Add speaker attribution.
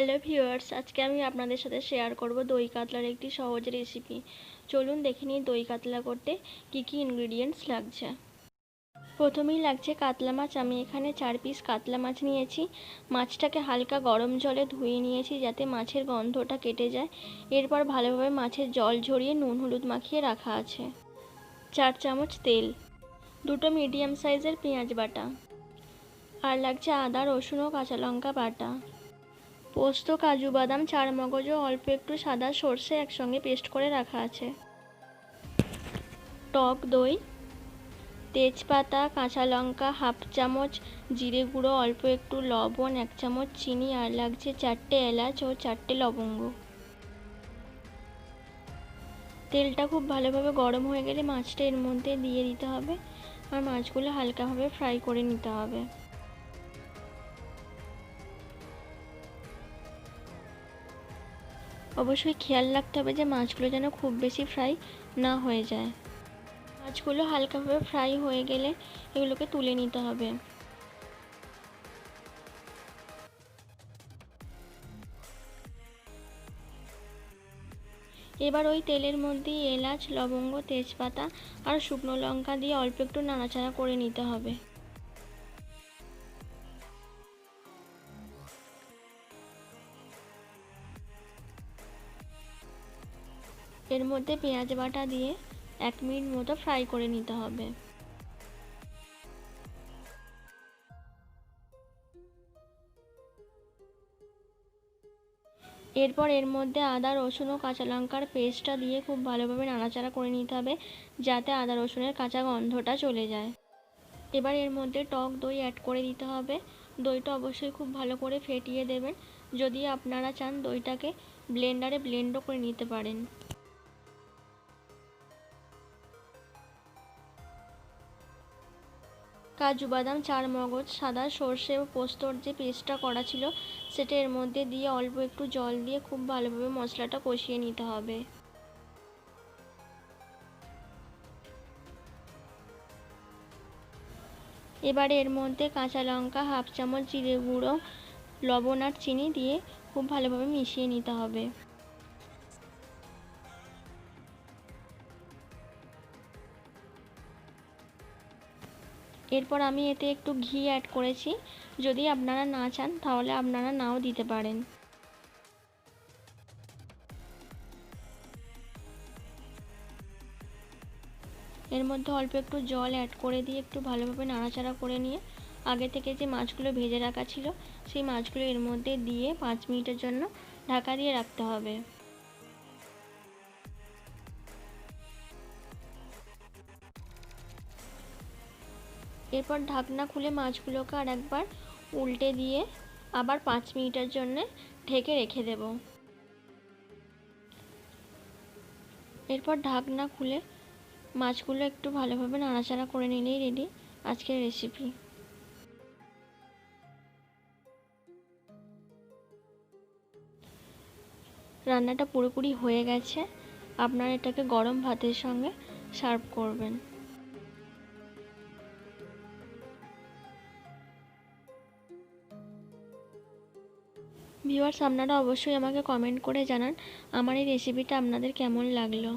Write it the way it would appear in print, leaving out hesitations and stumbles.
Speaker 1: Hello viewers, আজকে আমি আপনাদের সাথে শেয়ার করব দই কাতলার একটি সহজ রেসিপি। চলুন দেখে নিই দই কাতলা করতে কী কী ইনগ্রিডিয়েন্টস লাগছে। প্রথমেই লাগছে কাতলা মাছ। আমি এখানে 4 পিস কাতলা মাছ নিয়েছি। মাছটাকে হালকা গরম জলে ধুয়ে নিয়েছি যাতে মাছের গন্ধটা কেটে যায়। এরপর ভালোভাবে মাছের জল ঝরিয়ে নুন হলুদ মাখিয়ে রাখা আছে। 4 চামচ তেল, 2টো মিডিয়াম সাইজের পেঁয়াজ বাটা, আর লাগছে আদা রসুন ও কাঁচা লঙ্কা বাটা, পোস্ত কাজু বাদাম 4 মগজ ও অল্প একটু সাদা সর্ষে একসঙ্গে পেস্ট করে রাখা আছে, টক দই, তেজপাতা, কাঁচা লঙ্কা হাফ চামচ, জিরে গুঁড়ো অল্প একটু, লবণ 1 চামচ, চিনি, আর লাগছে 4টে এলাচ ও 4টে লবঙ্গ। তেলটা খুব ভালোভাবে গরম হয়ে গেলে মাছটা এর মধ্যে দিয়ে দিতে হবে আর মাছগুলো হালকাভাবে ফ্রাই করে নিতে হবে। অবশ্যই খেয়াল রাখতে হবে যে মাছগুলো যেন খুব বেশি ফ্রাই না হয়ে যায়। মাছগুলো হালকাভাবে ফ্রাই হয়ে গেলে এগুলোকে তুলে নিতে হবে। এবার ওই তেলের মধ্যে এলাচ লবঙ্গ তেজপাতা আর শুকনো লঙ্কা দিয়ে অল্প একটু নাড়াচাড়া করে নিতে হবে। এর মধ্যে পেঁয়াজ বাটা দিয়ে 1 মিনিট মতো ফ্রাই করে নিতে হবে। এরপর এর মধ্যে আদা রসুন ও কাঁচা লঙ্কার পেস্টটা দিয়ে খুব ভালোভাবে নাড়াচাড়া করে নিতে হবে যাতে আদা রসুনের কাঁচা গন্ধটা চলে যায়। এবার এর মধ্যে টক দই অ্যাড করে দিতে হবে। দইটা অবশ্যই খুব ভালো করে ফেটিয়ে দেবেন। যদি আপনারা চান দইটাকে ব্লেন্ডারে ব্লেন্ডও করে নিতে পারেন। কাজু বাদাম 4 মগজ, সাদা সর্ষে ও পোস্তর যে পেস্টটা করা ছিল সেটা এর মধ্যে দিয়ে অল্প একটু জল দিয়ে খুব ভালোভাবে মশলাটা কষিয়ে নিতে হবে। এবারে এর মধ্যে কাঁচা লঙ্কা হাফ চামচ, জিরে গুঁড়ো, লবণ আর চিনি দিয়ে খুব ভালোভাবে মিশিয়ে নিতে হবে। এরপর আমি এতে একটু ঘি অ্যাড করেছি। যদি আপনারা না চান তাহলে আপনারা নাও দিতে পারেন। এর মধ্যে অল্প একটু জল অ্যাড করে দিয়ে একটু ভালোভাবে নাড়াচাড়া করে নিয়ে আগে থেকে যে মাছগুলো ভেজে রাখা ছিল সেই মাছগুলো এর মধ্যে দিয়ে 5 মিনিটের জন্য ঢাকা দিয়ে রাখতে হবে। এরপর ঢাকনা খুলে মাছগুলোকে আর একবার উল্টে দিয়ে আবার 5 মিনিটের জন্য ঢেকে রেখে দেব। এরপর ঢাকনা খুলে মাছগুলো একটু ভালোভাবে নাড়াচাড়া করে নিলেই রেডি আজকের রেসিপি। রান্নাটা পুরোপুরি হয়ে গেছে। আপনারা এটাকে গরম ভাতের সঙ্গে সার্ভ করবেন। ভিউয়ার্স, আপনারা অবশ্যই আমাকে কমেন্ট করে জানান আমার এই রেসিপিটা আপনাদের কেমন লাগলো।